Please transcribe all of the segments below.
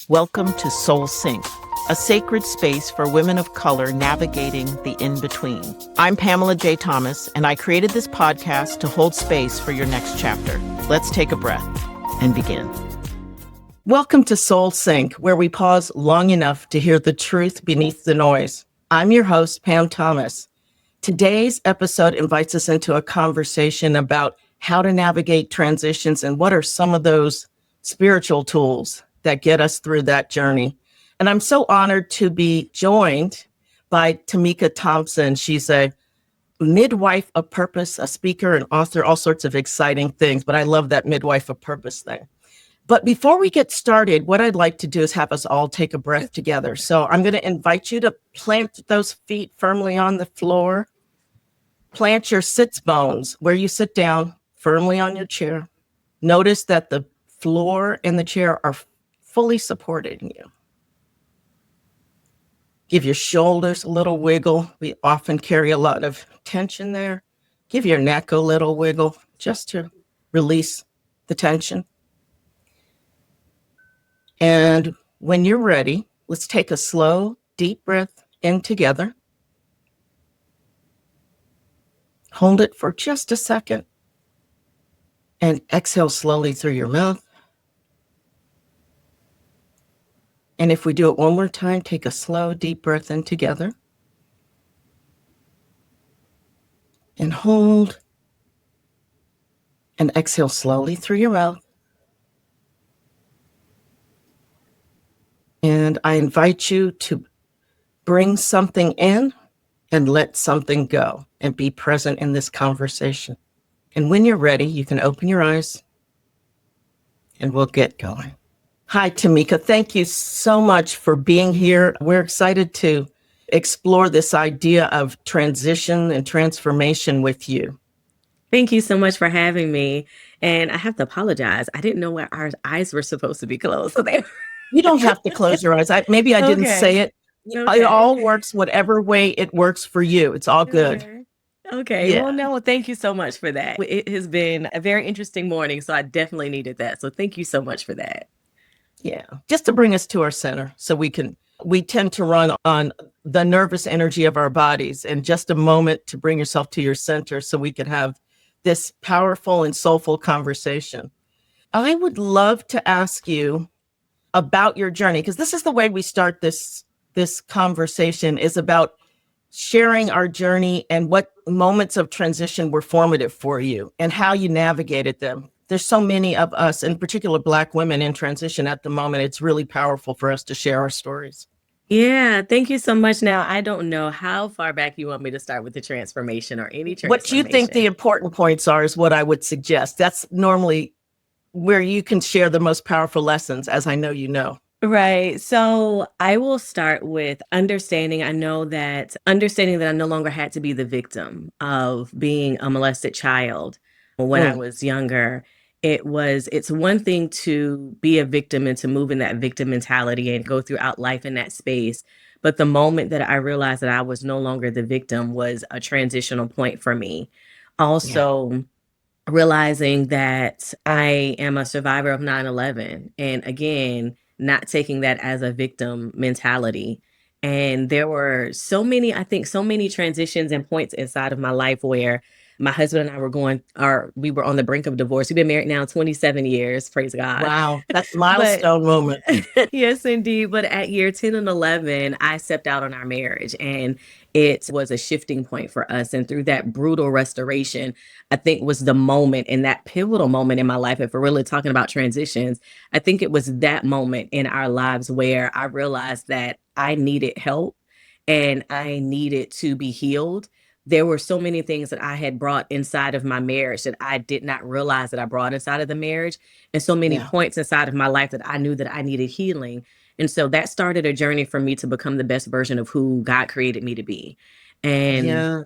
Welcome to Soul Sync, a sacred space for women of color navigating the in-between. I'm Pamela J. Thomas, and I created this podcast to hold space for your next chapter. Let's take a breath and begin. Welcome to Soul Sync, where we pause long enough to hear the truth beneath the noise. I'm your host, Pam Thomas. Today's episode invites us into a conversation about how to navigate transitions and what are some of those spiritual tools that get us through that journey. And I'm so honored to be joined by Temeka Thompson. She's a midwife of purpose, a speaker and author, all sorts of exciting things. But I love that midwife of purpose thing. But before we get started, what I'd like to do is have us all take a breath together. So I'm going to invite you to plant those feet firmly on the floor. Plant your sits bones where you sit down firmly on your chair. Notice that the floor and the chair are fully supporting you. Give your shoulders a little wiggle. We often carry a lot of tension there. Give your neck a little wiggle just to release the tension. And when you're ready, let's take a slow, deep breath in together. Hold it for just a second. And exhale slowly through your mouth. And if we do it one more time, take a slow, deep breath in together. And hold. And exhale slowly through your mouth. And I invite you to bring something in and let something go and be present in this conversation. And when you're ready, you can open your eyes and we'll get going. Hi, Tamika. Thank you so much for being here. We're excited to explore this idea of transition and transformation with you. Thank you so much for having me. And I have to apologize. I didn't know where our eyes were supposed to be closed. So they You don't have to close your eyes. Maybe I didn't say it. Okay. It all works whatever way it works for you. It's all good. Okay. Yeah. Well, no, thank you so much for that. It has been a very interesting morning, so I definitely needed that. So thank you so much for that. Yeah. Just to bring us to our center so we tend to run on the nervous energy of our bodies, and just a moment to bring yourself to your center so we can have this powerful and soulful conversation. I would love to ask you about your journey, because this is the way we start this conversation, is about sharing our journey and what moments of transition were formative for you and how you navigated them. There's so many of us, in particular Black women, in transition at the moment. It's really powerful for us to share our stories. Yeah, thank you so much. Now, I don't know how far back you want me to start with the transformation or any What you think the transformation. important points are is what I would suggest. That's normally where you can share the most powerful lessons, as I know you know. Right. So I will start with understanding. I know that understanding that I no longer had to be the victim of being a molested child when I Mm, was younger. It's one thing to be a victim and to move in that victim mentality and go throughout life in that space. But the moment that I realized that I was no longer the victim was a transitional point for me. yeah. Also, realizing that I am a survivor of 9/11, and again, not taking that as a victim mentality. And there were I think so many transitions and points inside of my life where my husband and I we were on the brink of divorce. We've been married now 27 years, praise God. Wow. That's a But milestone moment. yes, indeed. But at year 10 and 11, I stepped out on our marriage, and it was a shifting point for us. And through that brutal restoration, I think was the moment and that pivotal moment in my life. If we're really talking about transitions, I think it was that moment in our lives where I realized that I needed help and I needed to be healed. There were so many things that I had brought inside of my marriage that I did not realize that I brought inside of the marriage, and so many Yeah. points inside of my life that I knew that I needed healing. And so that started a journey for me to become the best version of who God created me to be. And Yeah.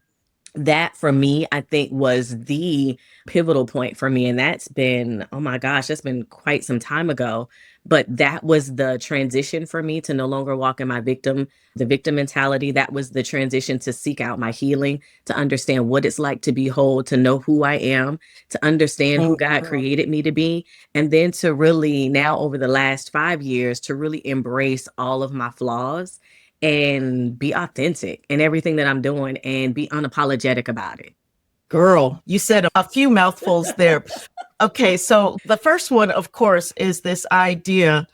that for me, I think was the pivotal point for me. And that's been, oh my gosh, that's been quite some time ago. But that was the transition for me to no longer walk in the victim mentality. That was the transition to seek out my healing, to understand what it's like to be whole, to know who I am, to understand who God Mhm. created me to be. And then to really now over the last 5 years, to really embrace all of my flaws and be authentic in everything that I'm doing and be unapologetic about it. Girl, you said a few mouthfuls there. Okay, so the first one, of course, is this idea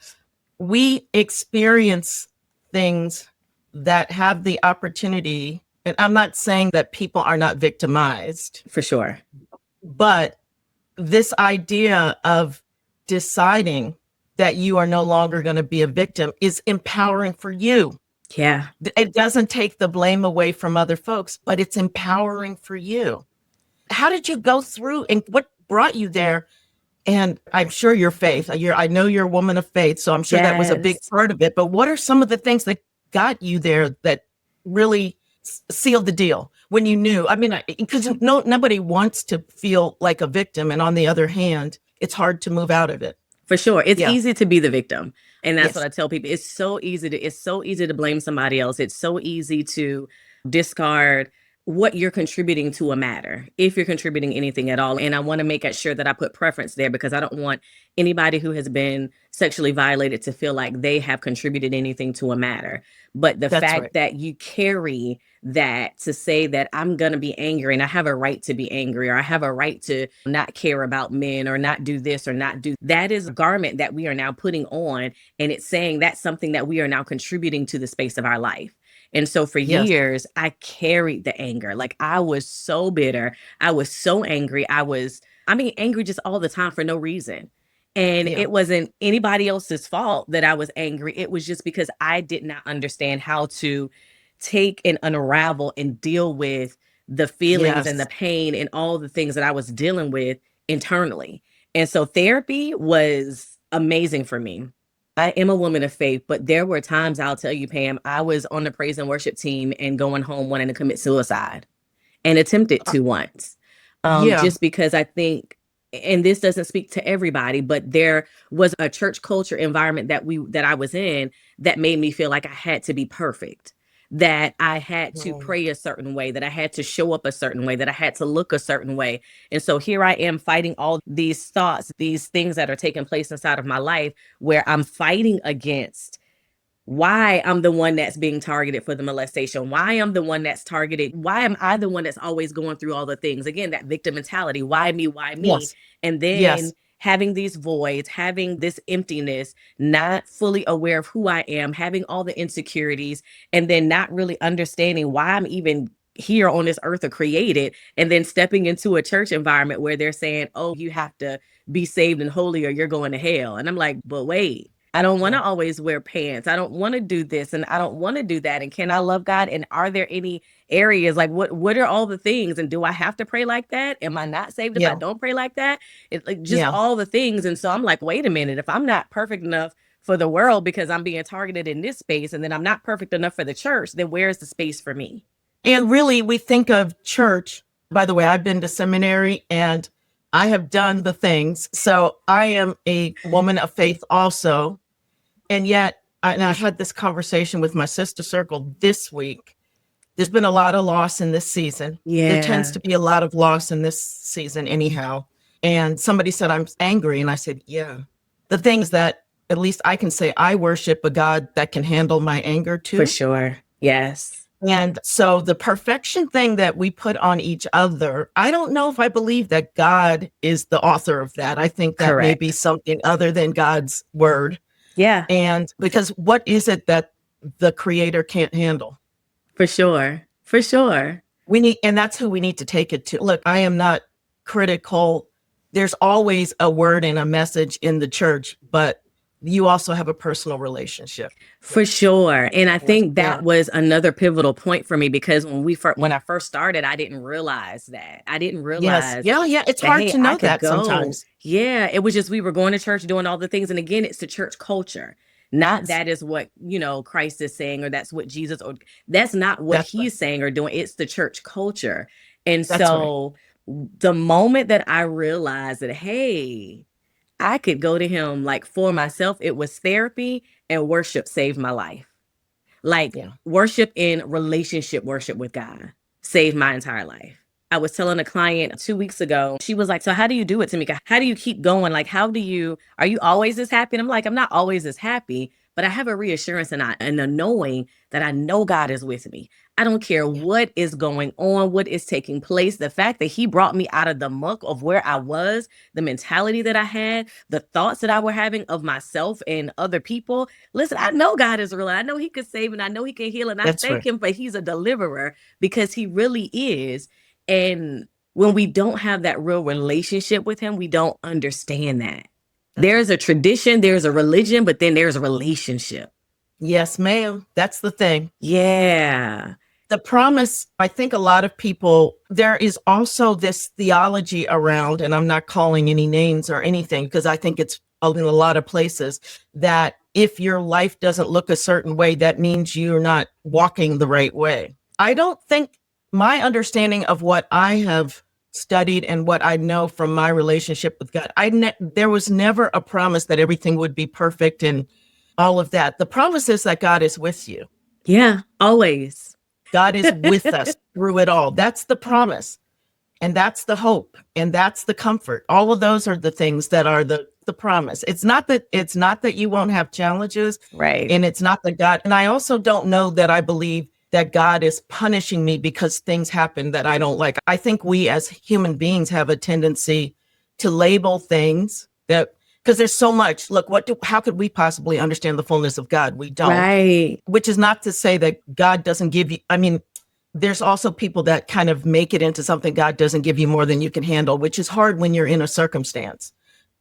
we experience things that have the opportunity, and I'm not saying that people are not victimized, For sure. but this idea of deciding that you are no longer going to be a victim is empowering for you. Yeah. It doesn't take the blame away from other folks, but it's empowering for you. How did you go through and what brought you there? And I'm sure your faith, I know you're a woman of faith, so I'm sure that was a big Yes. part of it. But what are some of the things that got you there that really sealed the deal when you knew? I mean, because nobody wants to feel like a victim. And on the other hand, it's hard to move out of it. For sure. It's Yeah. easy to be the victim. And that's what Yes. I tell people. It's so easy to blame somebody else. It's so easy to discard what you're contributing to a matter, if you're contributing anything at all. And I want to make sure that I put preference there because I don't want anybody who has been sexually violated to feel like they have contributed anything to a matter. But the That's right. fact that you carry that to say that I'm going to be angry and I have a right to be angry or I have a right to not care about men or not do this or not do that is a garment that we are now putting on. And it's saying that's something that we are now contributing to the space of our life. And so for Yes. years, I carried the anger. Like I was so bitter. I was so angry. Angry just all the time for no reason. And Yeah. it wasn't anybody else's fault that I was angry. It was just because I did not understand how to take and unravel and deal with the feelings and Yes. the pain and all the things that I was dealing with internally. And so therapy was amazing for me. I am a woman of faith, but there were times I'll tell you, Pam, I was on the praise and worship team and going home wanting to commit suicide and attempted Uh, to once. yeah. Just because I think, and this doesn't speak to everybody, but there was a church culture environment that I was in that made me feel like I had to be perfect, that I had to Mm. pray a certain way, that I had to show up a certain way, that I had to look a certain way. And so here I am fighting all these thoughts, these things that are taking place inside of my life where I'm fighting against why I'm the one that's being targeted for the molestation, why I'm the one that's targeted, why am I the one that's always going through all the things? Again, that victim mentality, why me, why me? Yes. And then Yes. having these voids, having this emptiness, not fully aware of who I am, having all the insecurities, and then not really understanding why I'm even here on this earth or created, and then stepping into a church environment where they're saying, oh, you have to be saved and holy or you're going to hell. And I'm like, but wait, I don't want Yeah. to always wear pants. I don't want to do this and I don't want to do that. And can I love God? And are there any areas like what are all the things? And do I have to pray like that? Am I not saved if I Yeah. don't pray like that? It's like just Yeah. all the things. And so I'm like, wait a minute, if I'm not perfect enough for the world because I'm being targeted in this space and then I'm not perfect enough for the church, then where's the space for me? And really, we think of church. By the way, I've been to seminary and I have done the things. So I am a woman of faith also. And yet, and I had this conversation with my sister circle this week. There's been a lot of loss in this season. There tends Yeah. to be a lot of loss in this season, anyhow. And somebody said, I'm angry. And I said, yeah. The things that at least I can say, I worship a God that can handle my anger For too. sure. Yes. And so the perfection thing that we put on each other, I don't know if I believe that God is the author of that. I think that may be Correct. something other than God's word. Yeah, And because what is it that the creator can't handle? for sure. For sure. We need, and that's who we need to take it to. Look, I am not critical. There's always a word and a message in the church, but you also have a personal relationship. For sure. And I Yes. think Yeah. that was another pivotal point for me because when I first started, I didn't realize that. I didn't Yes. realize Yeah. Yeah. It's that, hard hey, to I know could that go. sometimes. Yeah, it was just we were going to church doing all the things. And again, it's the church culture. Not Yes. that is what, Christ is saying, or that's what Jesus, or that's not what That's right. he's saying or doing. It's the church culture. And That's right. so the moment that I realized that, hey, I could go to him like for myself, it was therapy, and worship saved my life. Like Yeah. worship in relationship worship with God saved my entire life. I was telling a client 2 weeks ago, she was like, so how do you do it, Tamika? How do you keep going? Like, are you always as happy? And I'm like, I'm not always as happy, but I have a reassurance and a knowing that I know God is with me. I don't care Yeah. what is going on, what is taking place. The fact that he brought me out of the muck of where I was, the mentality that I had, the thoughts that I were having of myself and other people. Listen, I know God is real. I know he could save and I know he can heal. And I That's thank right. him for he's a deliverer because he really is. And when we don't have that real relationship with him, we don't understand that. That's There's right. a tradition, there's a religion, but then there's a relationship. Yes, ma'am. That's the thing. Yeah. The promise, I think a lot of people, there is also this theology around, and I'm not calling any names or anything because I think it's in a lot of places, that if your life doesn't look a certain way, that means you're not walking the right way. I don't think my understanding of what I have studied and what I know from my relationship with God, there was never a promise that everything would be perfect and all of that. The promise is that God is with you. Yeah. Always. God is with us through it all. That's the promise. And that's the hope. And that's the comfort. All of those are the things that are the promise. It's not that you won't have challenges. Right. And it's not that God, and I also don't know that I believe that God is punishing me because things happen that I don't like. I think we as human beings have a tendency to label things that, because there's so much. Look, how could we possibly understand the fullness of God? We don't, Right. which is not to say that God doesn't give you, I mean, there's also people that kind of make it into something God doesn't give you more than you can handle, which is hard when you're in a circumstance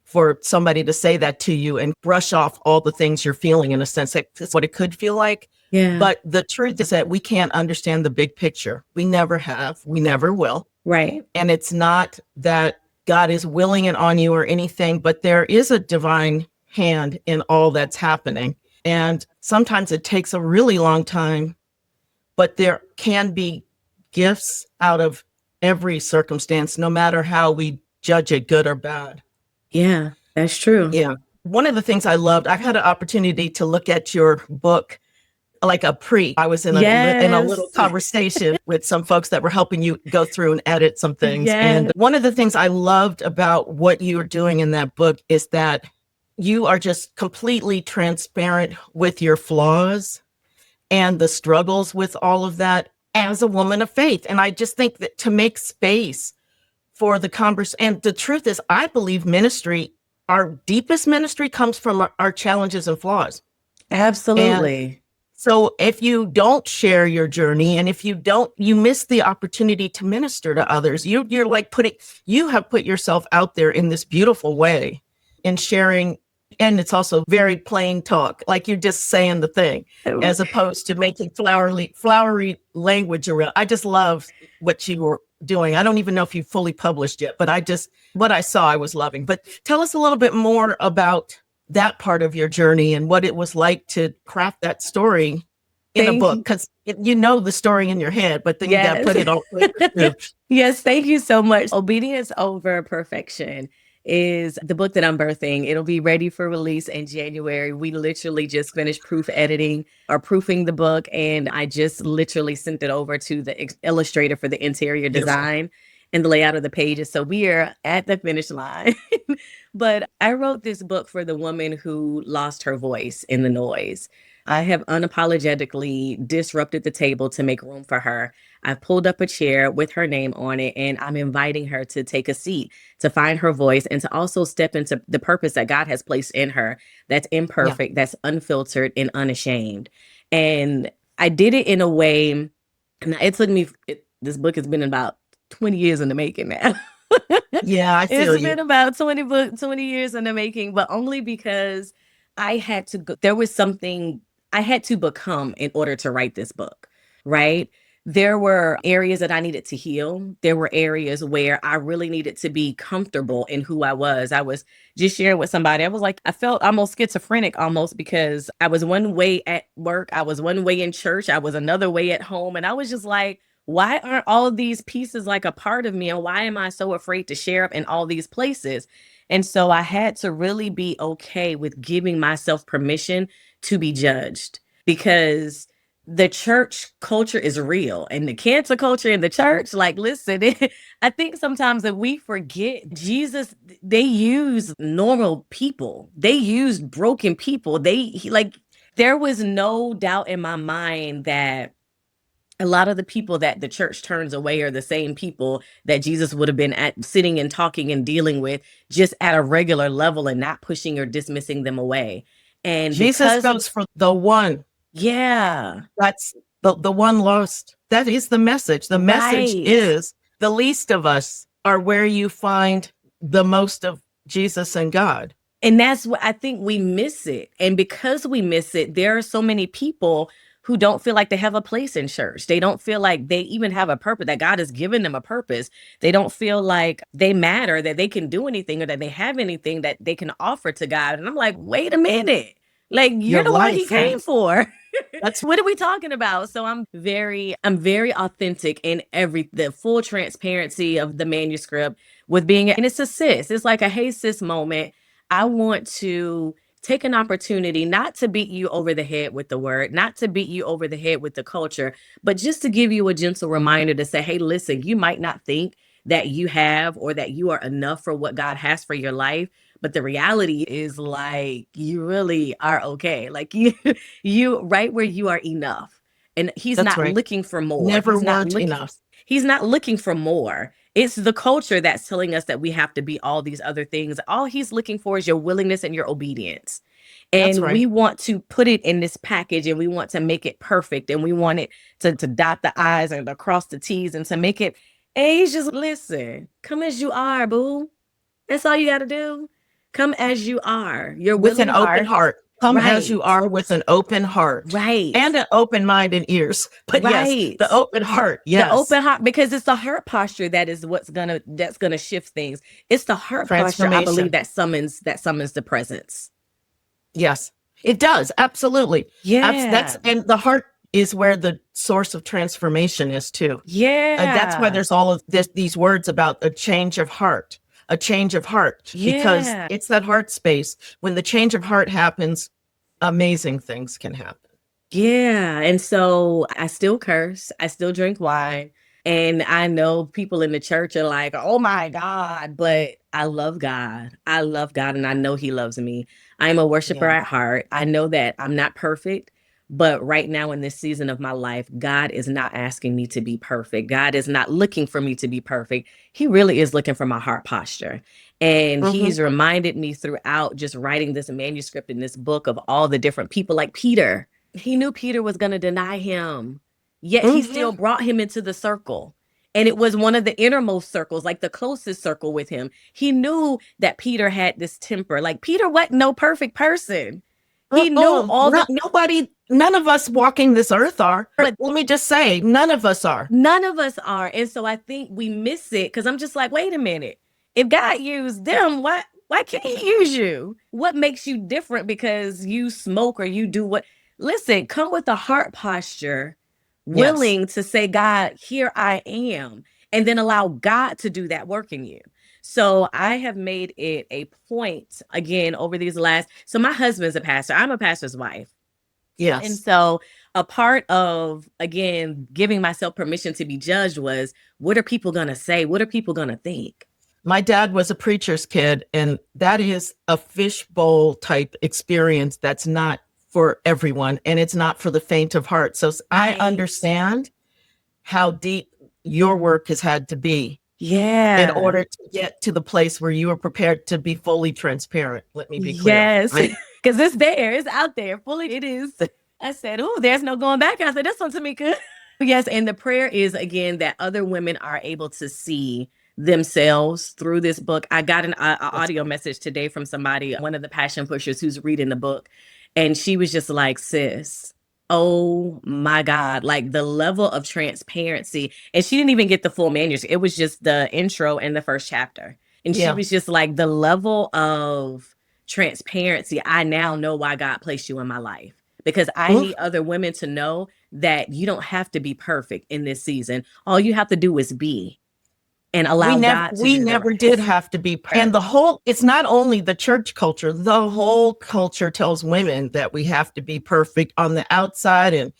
for somebody to say that to you and brush off all the things you're feeling in a sense. That's what it could feel like. Yeah. But the truth is that we can't understand the big picture. We never have. We never will. Right. And it's not that God is willing it on you or anything, but there is a divine hand in all that's happening. And sometimes it takes a really long time, but there can be gifts out of every circumstance, no matter how we judge it, good or bad. Yeah. That's true. Yeah. One of the things I loved, I had an opportunity to look at your book like I was in a little Yes. conversation with some folks that were helping you go through and edit some things. And Yes. one of the things I loved about what you are doing in that book is that you are just completely transparent with your flaws and the struggles with all of that as a woman of faith. And I just think that to make space for the converse, and the truth is, I believe our deepest ministry comes from our challenges and flaws. And Absolutely. so if you don't share your journey and if you don't, you miss the opportunity to minister to others. You're like you have put yourself out there in this beautiful way in sharing. And it's also very plain talk, like you're just saying the thing, as opposed to making flowery language around. I just love what you were doing. I don't even know if you fully published yet, but what I saw, I was loving. But tell us a little bit more about that part of your journey and what it was like to craft that story in a Thank book, you. because you know the story in your head, but then you got to Yes. put it on paper too. Yes, thank you so much. Obedience Over Perfection is the book that I'm birthing. It'll be ready for release in January. We literally just finished proof editing or proofing the book, and I just literally sent it over to the illustrator for the interior Beautiful. design and the layout of the pages. So we are at the finish line. But I wrote this book for the woman who lost her voice in the noise. I have unapologetically disrupted the table to make room for her. I've pulled up a chair with her name on it, and I'm inviting her to take a seat, to find her voice, and to also step into the purpose that God has placed in her that's Yeah. imperfect, that's unfiltered, and unashamed. And I did it in a way, and it took me, this book has been about 20 years in the making now. Yeah, I feel It's you. been about 20 years in the making, but only because I had to go, there was something I had to become in order to write this book, right? There were areas that I needed to heal. There were areas where I really needed to be comfortable in who I was. I was just sharing with somebody. I was like, I felt almost schizophrenic almost because I was one way at work. I was one way in church. I was another way at home. And I was just like, why aren't all of these pieces like a part of me? And why am I so afraid to share up in all these places? And so I had to really be okay with giving myself permission to be judged, because the church culture is real, and the cancer culture in the church, like, listen, I think sometimes that we forget Jesus, they use normal people. They used broken people. Like, there was no doubt in my mind that a lot of the people that the church turns away are the same people that Jesus would have been at sitting and talking and dealing with, just at a regular level, and not pushing or dismissing them away. And Jesus because, goes for the one. yeah, That's the one lost. That is the message. The message right. is the least of us are where you find the most of Jesus and God. And that's what I think we miss it. And because we miss it, there are so many people who don't feel like they have a place in church. They don't feel like they even have a purpose, that God has given them a purpose. They don't feel like they matter, that they can do anything, or that they have anything that they can offer to God. And I'm like, wait a minute. Like, you're Your the one he life, came yes. for. That's What are we talking about? So I'm very authentic in the full transparency of the manuscript, with being, and it's a sis. It's like a hey sis moment. I want to take an opportunity not to beat you over the head with the word, not to beat you over the head with the culture, but just to give you a gentle reminder to say, hey, listen, you might not think that you have, or that you are enough for what God has for your life. But the reality is, like, you really are okay. Like, you right where you are enough. And he's that's not right. looking for more. Never weren't enough. He's not looking for more. It's the culture that's telling us that we have to be all these other things. All he's looking for is your willingness and your obedience. That's And right. we want to put it in this package, and we want to make it perfect, and we want it to dot the I's and to cross the T's, and to make it. And he's just, listen, come as you are, boo. That's all you got to do. Come as you are. Your With an willing open heart. heart. Come as you Right. are, with an open heart. Right. And an open mind and ears. But yes, Right. the open heart. The Yes. open heart, because it's the heart posture that is that's gonna shift things. It's the heart posture, I believe, Transformation. that summons the presence. Yes, it does. Absolutely. That's, Yeah. and the heart is where the source of transformation is too. That's why Yeah. there's all of these words about a change of heart, because Yeah. it's that heart space. When the change of heart happens, amazing things can happen. Yeah. And so I still curse, I still drink wine. And I know people in the church are like, oh my God, but I love God. I love God, and I know he loves me. I'm a worshiper Yeah. at heart. I know that I'm not perfect, but right now in this season of my life, God is not asking me to be perfect. God is not looking for me to be perfect. He really is looking for my heart posture. And Mm-hmm. he's reminded me throughout just writing this manuscript in this book of all the different people, like Peter. He knew Peter was going to deny him, yet he still Mm-hmm. brought him into the circle. And it was one of the innermost circles, like the closest circle with him. He knew that Peter had this temper. Like, Peter wasn't no perfect person. He knew all the, Nobody, none of us walking this earth are. But let me just say, none of us are. none of us are. And so I think we miss it, because I'm just like, wait a minute. If God used them, why can't he use you? What makes you different because you smoke or you do what? Listen, come with a heart posture, Yes. willing to say, God, here I am, and then allow God to do that work in you. So I have made it a point, again, over these so my husband's a pastor. I'm a pastor's wife. And Yes. so a part of, again, giving myself permission to be judged was, what are people going to say? What are people going to think? My dad was a preacher's kid, and that is a fishbowl type experience that's not for everyone, and it's not for the faint of heart. So I Right. understand how deep your work has had to be Yeah. in order to get to the place where you are prepared to be fully transparent. Let me be clear. Yes. Because it's there. It's out there. Fully it is. I said, oh, there's no going back. I said, this one, Tamika. Yes. And the prayer is, again, that other women are able to see themselves through this book. I got an audio message today from somebody, one of the passion pushers, who's reading the book. And she was just like, sis, oh my God, like the level of transparency. And she didn't even get the full manuscript. It was just the intro and the first chapter. And she Yeah. was just like, the level of transparency. I now know why God placed you in my life. because I Well, need other women to know that you don't have to be perfect in this season. All you have to do is be and we allow never God to we do the never did rest. have to be, and the whole, it's not only the church culture, the whole culture tells women that we have to be perfect on the outside and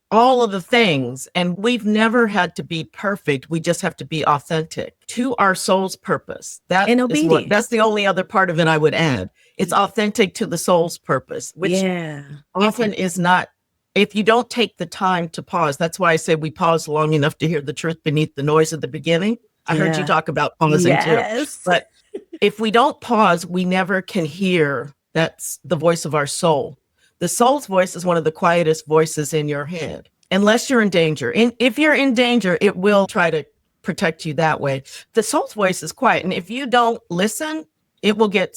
all of the things. And we've never had to be perfect. We just have to be authentic to our soul's purpose. And That's obedient. the only other part of it I would add. It's authentic to the soul's purpose, which Yeah. often is not. If you don't take the time to pause, that's why I say we pause long enough to hear the truth beneath the noise at the beginning. I heard you Yeah. talk about pausing too. Yes. But if we don't pause, we never can hear that's the voice of our soul. The soul's voice is one of the quietest voices in your head, unless you're in danger. And if you're in danger, it will try to protect you that way. The soul's voice is quiet. And if you don't listen, it will get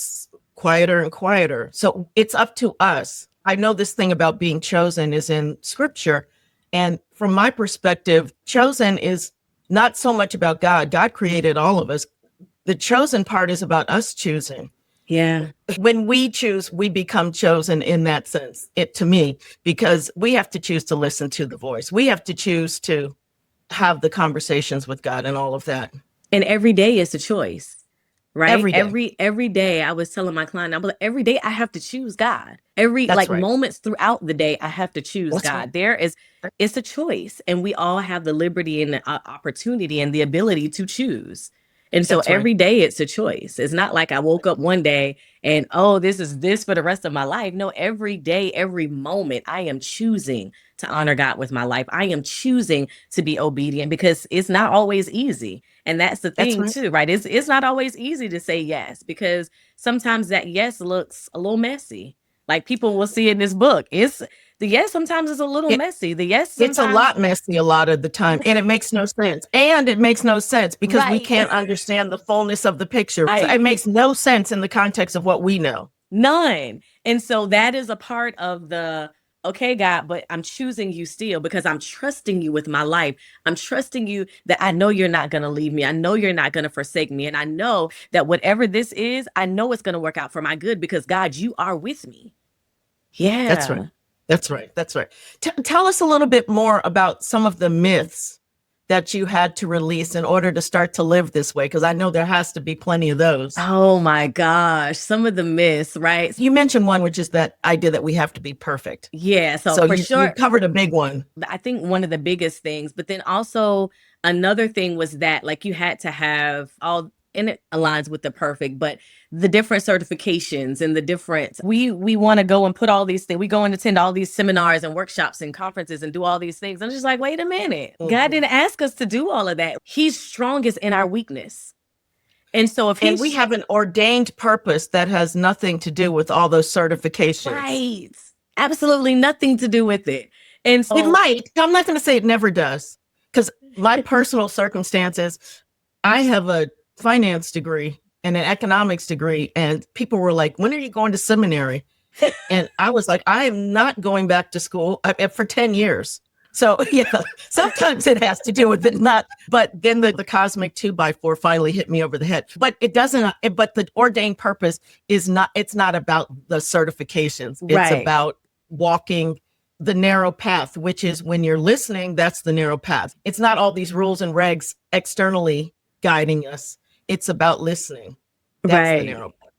quieter and quieter. So it's up to us. I know this thing about being chosen is in scripture. And from my perspective, chosen is not so much about God. God created all of us. The chosen part is about us choosing. Yeah. When we choose, we become chosen in that sense, it to me, because we have to choose to listen to the voice. We have to choose to have the conversations with God and all of that. And every day is a choice. Right? Every day. Every day I was telling my client, I was like, every day I have to choose God. Every That's like right. moments throughout the day, I have to choose That's God. right. There is, it's a choice, and we all have the liberty and the opportunity and the ability to choose. And so That's right. every day it's a choice. It's not like I woke up one day and, oh, this is this for the rest of my life. No, every day, every moment, I am choosing to honor God with my life. I am choosing to be obedient, because it's not always easy. And that's the That's thing right. too, right? It's not always easy to say yes, because sometimes that yes looks a little messy. Like people will see in this book, it's the yes sometimes is a little It, messy. The yes it's a sometimes lot messy a lot of the time, and it makes no sense. And it makes no sense because we right. can't understand the fullness of the picture. Right. It makes no sense in the context of what we know. None. And so that is a part of the, okay, God, but I'm choosing you still because I'm trusting you with my life. I'm trusting you that I know you're not going to leave me. I know you're not going to forsake me. And I know that whatever this is, I know it's going to work out for my good, because God, you are with me. That's Yeah. right. That's right. That's right. Tell us a little bit more about some of the myths that you had to release in order to start to live this way, because I know there has to be plenty of those. Oh my gosh. Some of the myths, right? You mentioned one, which is that idea that we have to be perfect. Yeah. So So for you sure, covered a big one. I think one of the biggest things, but then also another thing was that like you had to have all, and it aligns with the perfect, but the different certifications and the different, we want to go and put all these things, we go and attend all these seminars and workshops and conferences and do all these things. I'm just like, wait a minute, God didn't ask us to do all of that. He's strongest in our weakness. And so if And we have an ordained purpose that has nothing to do with all those certifications. right, absolutely nothing to do with it. And It so might. I'm not going to say it never does, because my personal circumstances, I have a finance degree and an economics degree, and people were like, when are you going to seminary? And I was like, I am not going back to school for 10 years. So yeah, sometimes it has to do with it, not, but then the cosmic 2x4 finally hit me over the head. But it doesn't, but the ordained purpose is not, it's not about the certifications. It's right. about walking the narrow path, which is when you're listening, that's the narrow path. It's not all these rules and regs externally guiding us. It's about listening. That's the narrow path.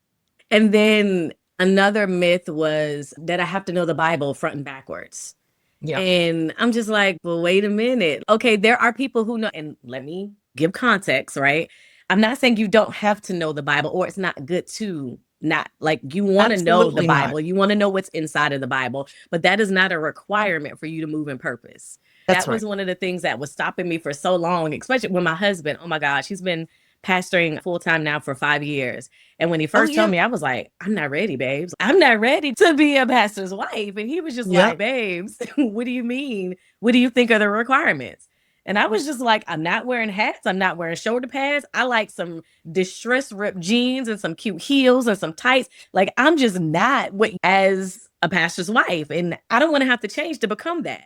And then another myth was that I have to know the Bible front and backwards. Yeah. And I'm just like, well, wait a minute. Okay, there are people who know, and let me give context, right? I'm not saying you don't have to know the Bible, or it's not good to not, like, you want to know the Absolutely not. Bible. You want to know what's inside of the Bible, but that is not a requirement for you to move in purpose. That's That was right. one of the things that was stopping me for so long, especially when my husband, oh my gosh, he's been pastoring full time now for 5 years. And when he first told me, I was like, I'm not ready, babes. I'm not ready to be a pastor's wife. And he was just like, babes, what do you mean? What do you think are the requirements? And I was just like, I'm not wearing hats. I'm not wearing shoulder pads. I like some distressed ripped jeans and some cute heels and some tights. Like, I'm just not what as a pastor's wife. And I don't want to have to change to become that.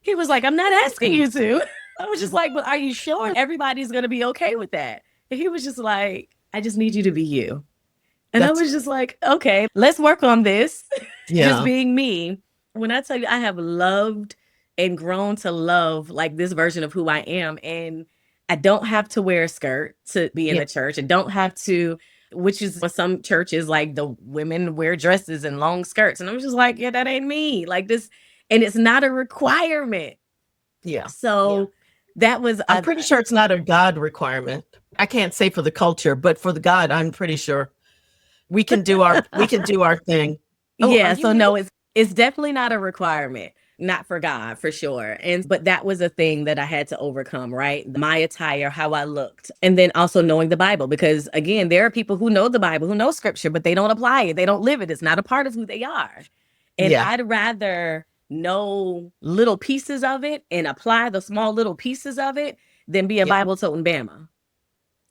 He was like, I'm not asking you to. I was just like, but are you sure everybody's going to be okay with that? And he was just like, I just need you to be you. And I was just like, okay, let's work on this. Just being me. When I tell you I have loved and grown to love like this version of who I am, and I don't have to wear a skirt to be in Yeah. the church. I don't have to, which is what some churches like the women wear dresses and long skirts. And I'm just like, yeah, that ain't me. Like this, and it's not a requirement. Yeah. Yeah. So that was I'm pretty sure it's not a God requirement. I can't say for the culture, but for the God, I'm pretty sure we can do our thing. Oh, are yeah, you so no, muted? it's definitely not a requirement. Not for God, for sure. And but that was a thing that I had to overcome, right? My attire, how I looked. And then also knowing the Bible because again, there are people who know the Bible, who know scripture, but they don't apply it. They don't live it. It's not a part of who they are. And Yeah. I'd rather know little pieces of it and apply the small little pieces of it than be a Yeah. Bible toting Bama.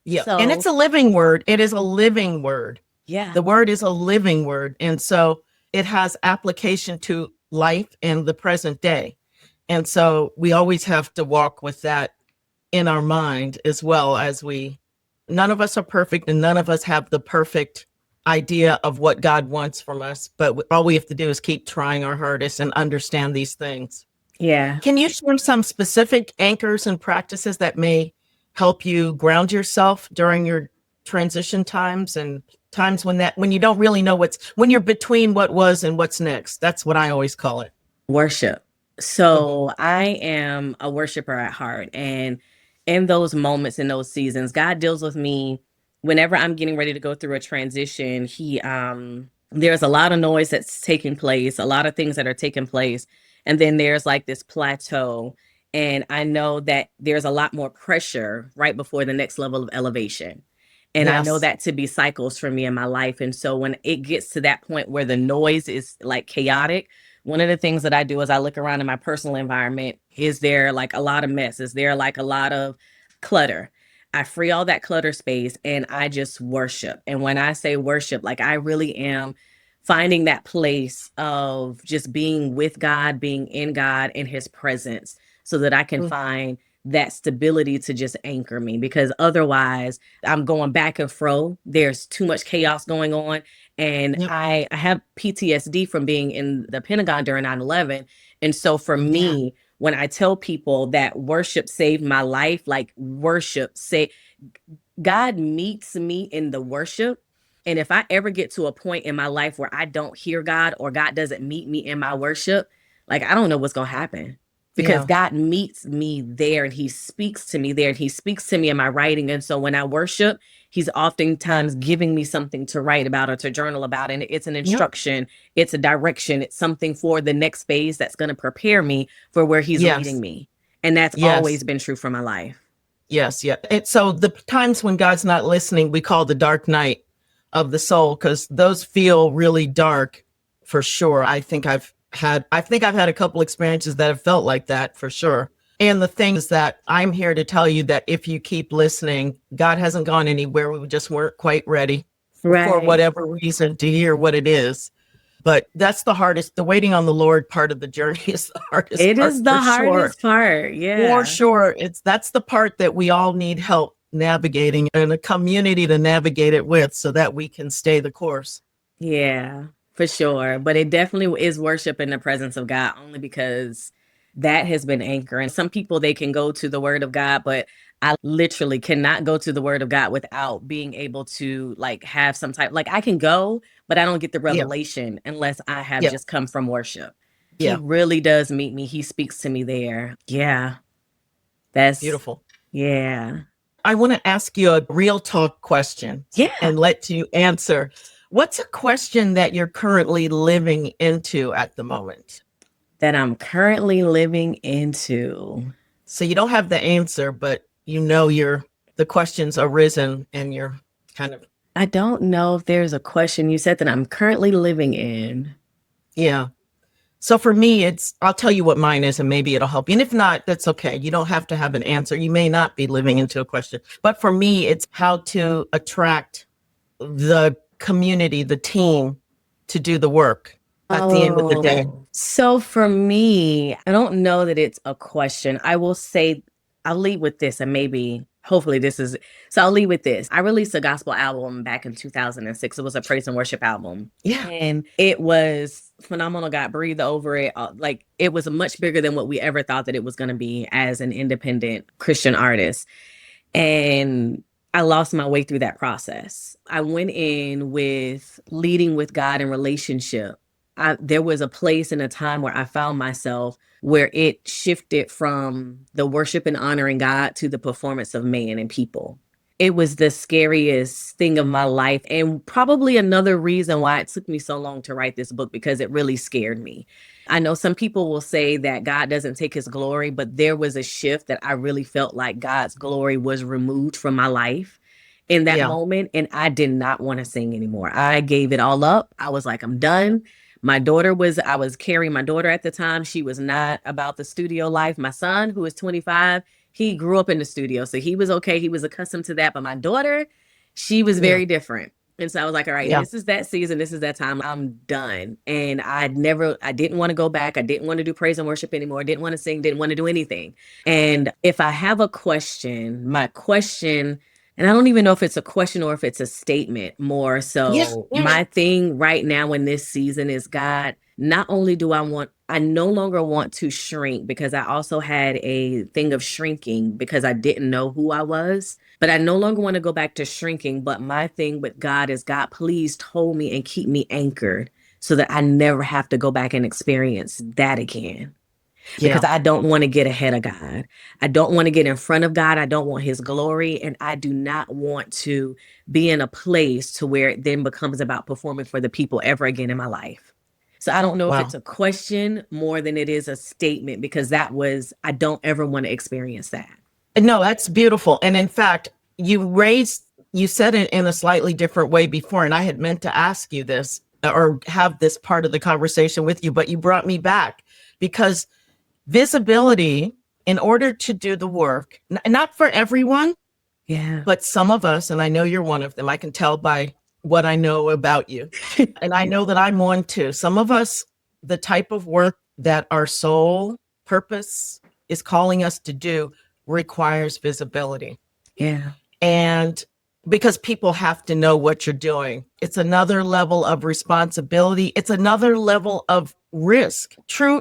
Yeah. And it's So a living word. It is a living word. yeah. The word is a living word. And so it has application to life and the present day. And so we always have to walk with that in our mind as well as none of us are perfect and none of us have the perfect idea of what God wants from us. But all we have to do is keep trying our hardest and understand these things. Yeah. Can you share some specific anchors and practices that may help you ground yourself during your transition times and times when you don't really know when you're between what was and what's next? That's what I always call it. Worship. Mhm. So I am a worshiper at heart. And in those moments, in those seasons, God deals with me whenever I'm getting ready to go through a transition. There's a lot of noise that's taking place, a lot of things that are taking place. And then there's like this plateau. And I know that there's a lot more pressure right before the next level of elevation. And I know Yes. that to be cycles for me in my life. And so when it gets to that point where the noise is like chaotic, one of the things that I do is I look around in my personal environment. Is there like a lot of mess? Is there like a lot of clutter? I free all that clutter space and I just worship. And when I say worship, like I really am finding that place of just being with God, being in God, in his presence, so that I can Mm. find that stability to just anchor me because otherwise I'm going back and fro. There's too much chaos going on. And Yep. I have PTSD from being in the Pentagon during 9/11. And so for Yeah. me, when I tell people that worship saved my life, like worship say God meets me in the worship. And if I ever get to a point in my life where I don't hear God or God doesn't meet me in my worship, like I don't know what's going to happen because Yeah. God meets me there and he speaks to me there and he speaks to me in my writing. And so when I worship, he's oftentimes giving me something to write about or to journal about. And it's an Yep. instruction, it's a direction, it's something for the next phase that's going to prepare me for where he's leading Yes. me. And that's Yes. always been true for my life. Yes. Yeah. So the times when God's not listening, we call the dark night of the soul because those feel really dark for sure. I think I've had a couple experiences that have felt like that for sure. And the thing is that I'm here to tell you that if you keep listening, God hasn't gone anywhere. We just weren't quite ready for Right. whatever reason to hear what it is. But that's the hardest. The waiting on the Lord part of the journey is the hardest It part is for the sure. hardest part. For Yeah. sure. That's the part that we all need help navigating and a community to navigate it with so that we can stay the course. Yeah, for sure. But it definitely is worship in the presence of God only because that has been anchoring. Some people they can go to the word of God, but I literally cannot go to the word of God without being able to like have some type like I can go, but I don't get the Yeah. revelation unless I have Yeah. just come from worship. He Yeah. really does meet me. He speaks to me there. Yeah. That's Beautiful. yeah. I want to ask you a real talk question Yeah. and let you answer. What's a question that you're currently living into at the moment? That I'm currently living into. So you don't have the answer, but the question's arisen and you're kind of, I don't know if there's a question you said that I'm currently living in. yeah. So for me, I'll tell you what mine is and maybe it'll help you. And if not, that's okay. You don't have to have an answer. You may not be living into a question. But for me, it's how to attract the community, the team to do the work at the end of the day. So for me, I don't know that it's a question. I will say, I'll lead with this and maybe hopefully this is, so I'll leave with this. I released a gospel album back in 2006. It was a praise and worship album. Yeah. And it was phenomenal. God breathed over it. Like, it was much bigger than what we ever thought that it was going to be as an independent Christian artist. And I lost my way through that process. I went in with leading with God in relationship. There was a place and a time where I found myself where it shifted from the worship and honoring God to the performance of man and people. It was the scariest thing of my life, and probably another reason why it took me so long to write this book, because it really scared me. I know some people will say that God doesn't take his glory, but there was a shift that I really felt like God's glory was removed from my life in that Yeah. moment, and I did not want to sing anymore. I gave it all up. I was like, I'm done. I was carrying my daughter at the time. She was not about the studio life. My son, who is 25, he grew up in the studio, so he was okay. He was accustomed to that. But my daughter, she was Yeah. very different. And so I was like, all right, Yeah. this is that season. This is that time. I'm done. And I didn't want to go back. I didn't want to do praise and worship anymore. I didn't want to sing, didn't want to do anything. And if I have a question, my question, and I don't even know if it's a question or if it's a statement more Yeah. so, Yeah. my thing right now in this season is, God, not only I no longer want to shrink, because I also had a thing of shrinking because I didn't know who I was. But I no longer want to go back to shrinking. But my thing with God is, God, please hold me and keep me anchored so that I never have to go back and experience that again. Yeah. Because I don't want to get ahead of God. I don't want to get in front of God. I don't want his glory. And I do not want to be in a place to where it then becomes about performing for the people ever again in my life. So I don't know if Wow. it's a question more than it is a statement, because I don't ever want to experience that. No, that's beautiful. And in fact, you said it in a slightly different way before, and I had meant to ask you this or have this part of the conversation with you, but you brought me back because visibility, in order to do the work, not for everyone, Yeah. but some of us, and I know you're one of them, I can tell by what I know about you. And I know that I'm one too. Some of us, the type of work that our soul purpose is calling us to do requires visibility. Yeah. And because people have to know what you're doing, it's another level of responsibility. It's another level of risk.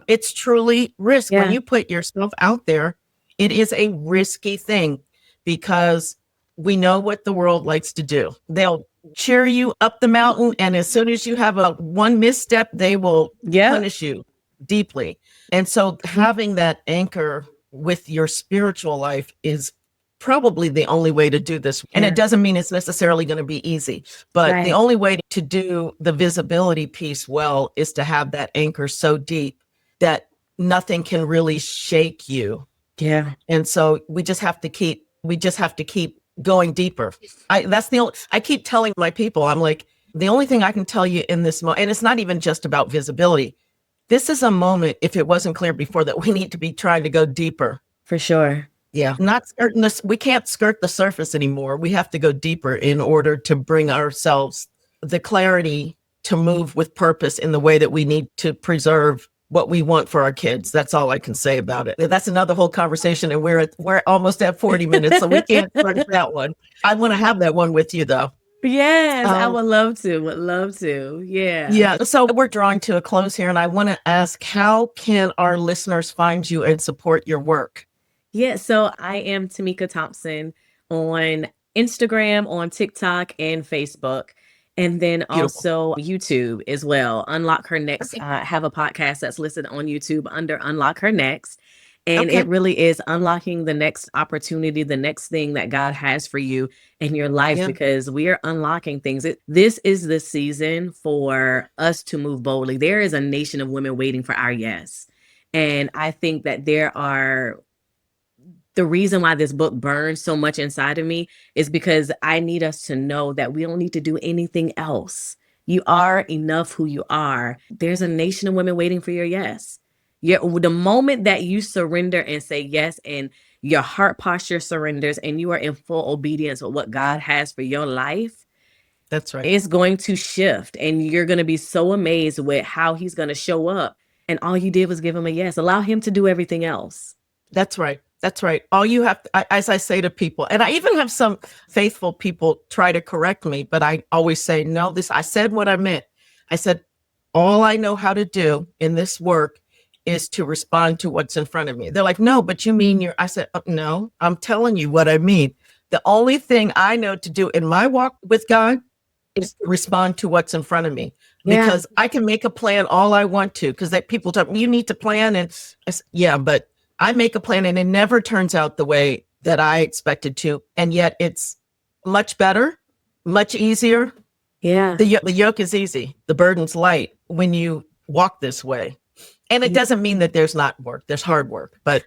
It's truly risk. When Yeah. you put yourself out there, it is a risky thing because we know what the world likes to do. They'll cheer you up the mountain, and as soon as you have one misstep, they will punish you deeply. And so having that anchor with your spiritual life is probably the only way to do this. And it doesn't mean it's necessarily going to be easy, but the only way to do the visibility piece well is to have that anchor so deep that nothing can really shake you. Yeah. And so we just have to keep going deeper. I keep telling my people, I'm like, the only thing I can tell you in this moment, and it's not even just about visibility. This is a moment, if it wasn't clear before, that we need to be trying to go deeper. For sure. Yeah. Not skirting this. We can't skirt the surface anymore. We have to go deeper in order to bring ourselves the clarity to move with purpose in the way that we need to preserve what we want for our kids. That's all I can say about it. That's another whole conversation. And we're almost at 40 minutes, so we can't start that one. I want to have that one with you though. Yes, I would love to. Yeah. Yeah. So we're drawing to a close here, and I want to ask, how can our listeners find you and support your work? Yeah, so I am Temeka Thompson on Instagram, on TikTok, and Facebook. And then also YouTube as well. Unlock Her Next. I have a podcast that's listed on YouTube under Unlock Her Next. And it really is unlocking the next opportunity, the next thing that God has for you in your life, because we are unlocking things. This is the season for us to move boldly. There is a nation of women waiting for our yes. And I think that the reason why this book burns so much inside of me is because I need us to know that we don't need to do anything else. You are enough who you are. There's a nation of women waiting for your yes. The moment that you surrender and say yes, and your heart posture surrenders, and you are in full obedience with what God has for your life, that's right. It's going to shift, and you're going to be so amazed with how he's going to show up. And all you did was give him a yes. Allow him to do everything else. That's right. That's right. All you have to, as I say to people, and I even have some faithful people try to correct me, but I always say, no, I said what I meant. I said, all I know how to do in this work is to respond to what's in front of me. They're like, no, but you mean I said, no, I'm telling you what I mean. The only thing I know to do in my walk with God is to respond to what's in front of me, because I can make a plan all I want to, because people tell me you need to plan. And I say, yeah, but I make a plan and it never turns out the way that I expected to. And yet it's much better, much easier. Yeah. The yoke is easy. The burden's light when you walk this way. And it doesn't mean that there's not work. There's hard work, but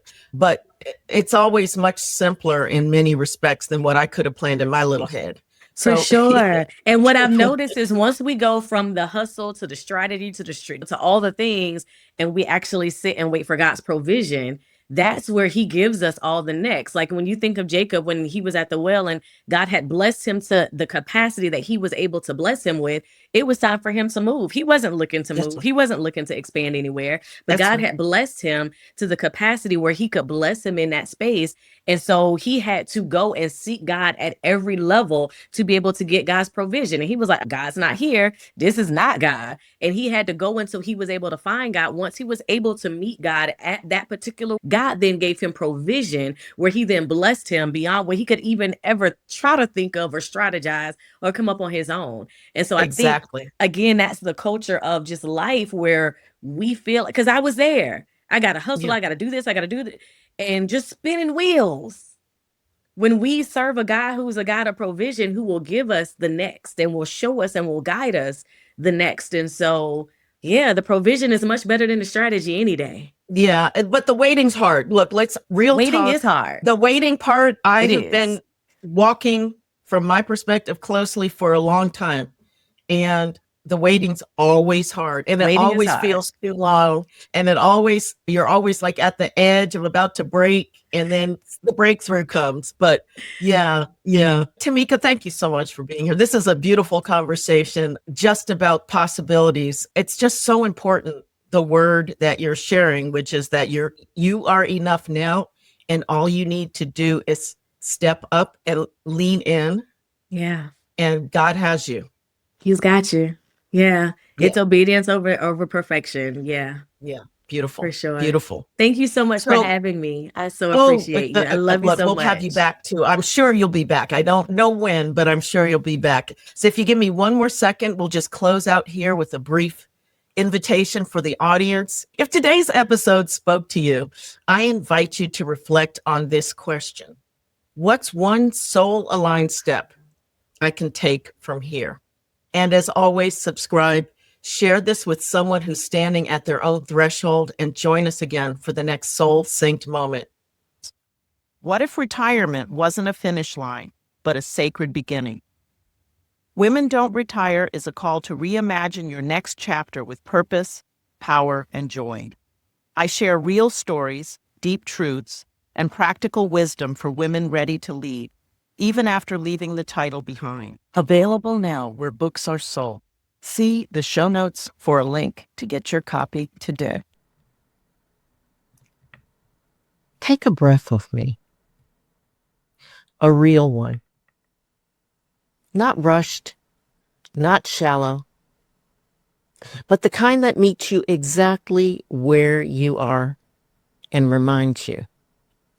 it's always much simpler in many respects than what I could have planned in my little head. For So, sure. And what I've noticed is once we go from the hustle to the strategy to the street to all the things, and we actually sit and wait for God's provision, that's where he gives us all the next. Like when you think of Jacob, when he was at the well and God had blessed him to the capacity that he was able to bless him with, it was time for him to move. He wasn't looking to move. He wasn't looking to expand anywhere, but God had blessed him to the capacity where he could bless him in that space. And so he had to go and seek God at every level to be able to get God's provision. And he was like, God's not here. This is not God. And he had to go until he was able to find God. Once he was able to meet God at that particular, God then gave him provision where he then blessed him beyond what he could even ever try to think of or strategize or come up on his own. And so I think, again, that's the culture of just life where we feel, because I was there. I got to hustle. I got to do this. I got to do that. And just spinning wheels. When we serve a God who's a God of provision, who will give us the next and will show us and will guide us the next. And so, yeah, the provision is much better than the strategy any day. Yeah, but the waiting's hard. Look, waiting is hard. The waiting part, I have been walking from my perspective closely for a long time. And the waiting's always hard, and it always feels too long, and you're always like at the edge of about to break, and then the breakthrough comes. But yeah. Tamika, thank you so much for being here. This is a beautiful conversation just about possibilities. It's just so important, the word that you're sharing, which is that you are enough now, and all you need to do is step up and lean in. Yeah. And God has you. He's got you. Yeah. It's obedience over perfection. Yeah. Yeah. Beautiful. For sure. Beautiful. Thank you so much for having me. I so appreciate you. I love you so much. We'll have you back too. I'm sure you'll be back. I don't know when, but I'm sure you'll be back. So if you give me one more second, we'll just close out here with a brief invitation for the audience. If today's episode spoke to you, I invite you to reflect on this question. What's one soul-aligned step I can take from here? And as always, subscribe, share this with someone who's standing at their own threshold, and join us again for the next soul synced moment. What if retirement wasn't a finish line, but a sacred beginning? Women Don't Retire is a call to reimagine your next chapter with purpose, power, and joy. I share real stories, deep truths, and practical wisdom for women ready to lead, even after leaving the title behind. Available now where books are sold. See the show notes for a link to get your copy today. Take a breath with me. A real one. Not rushed, not shallow, but the kind that meets you exactly where you are and reminds you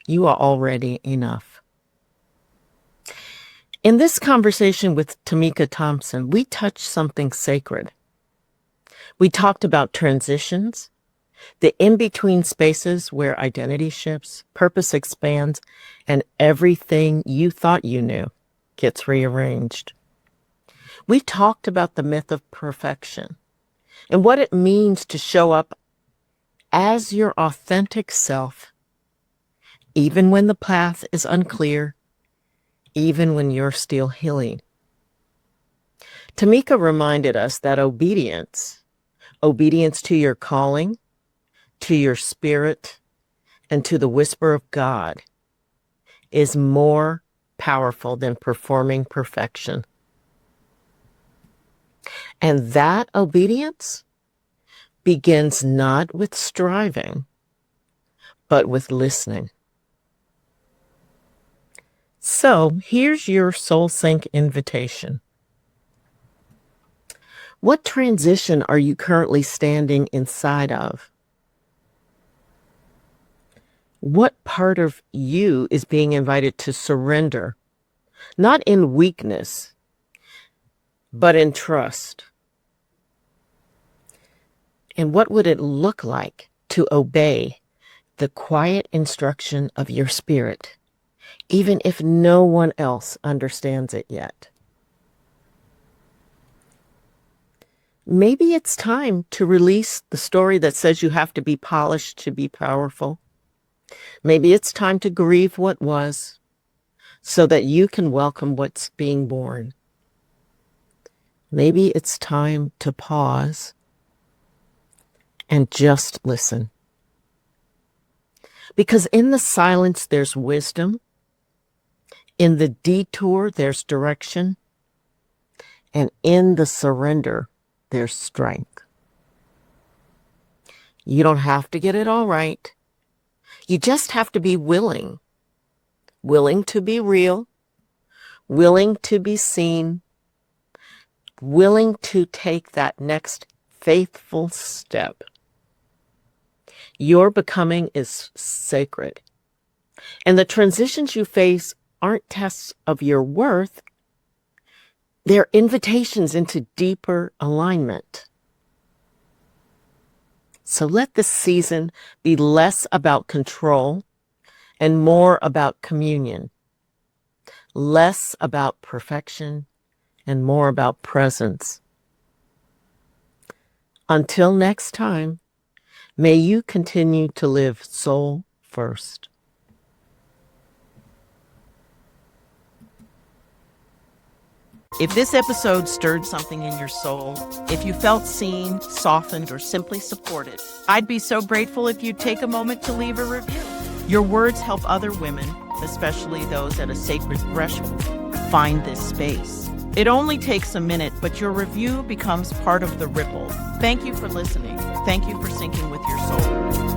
you are already enough. In this conversation with Temeka Thompson, we touched something sacred. We talked about transitions, the in-between spaces where identity shifts, purpose expands, and everything you thought you knew gets rearranged. We talked about the myth of perfection and what it means to show up as your authentic self, even when the path is unclear, even when you're still healing. Tamika reminded us that obedience to your calling, to your spirit, and to the whisper of God is more powerful than performing perfection. And that obedience begins not with striving, but with listening. So here's your soul sync invitation. What transition are you currently standing inside of? What part of you is being invited to surrender, not in weakness, but in trust? And what would it look like to obey the quiet instruction of your spirit, even if no one else understands it yet? Maybe it's time to release the story that says you have to be polished to be powerful. Maybe it's time to grieve what was so that you can welcome what's being born. Maybe it's time to pause and just listen. Because in the silence, there's wisdom. In the detour, there's direction. And in the surrender, there's strength. You don't have to get it all right. You just have to be willing to be real, willing to be seen, willing to take that next faithful step. Your becoming is sacred. And the transitions you face aren't tests of your worth. They're invitations into deeper alignment. So let this season be less about control and more about communion. Less about perfection and more about presence. Until next time, may you continue to live soul first. If this episode stirred something in your soul, if you felt seen, softened, or simply supported, I'd be so grateful if you'd take a moment to leave a review. Your words help other women, especially those at a sacred threshold, find this space. It only takes a minute, but your review becomes part of the ripple. Thank you for listening. Thank you for syncing with your soul.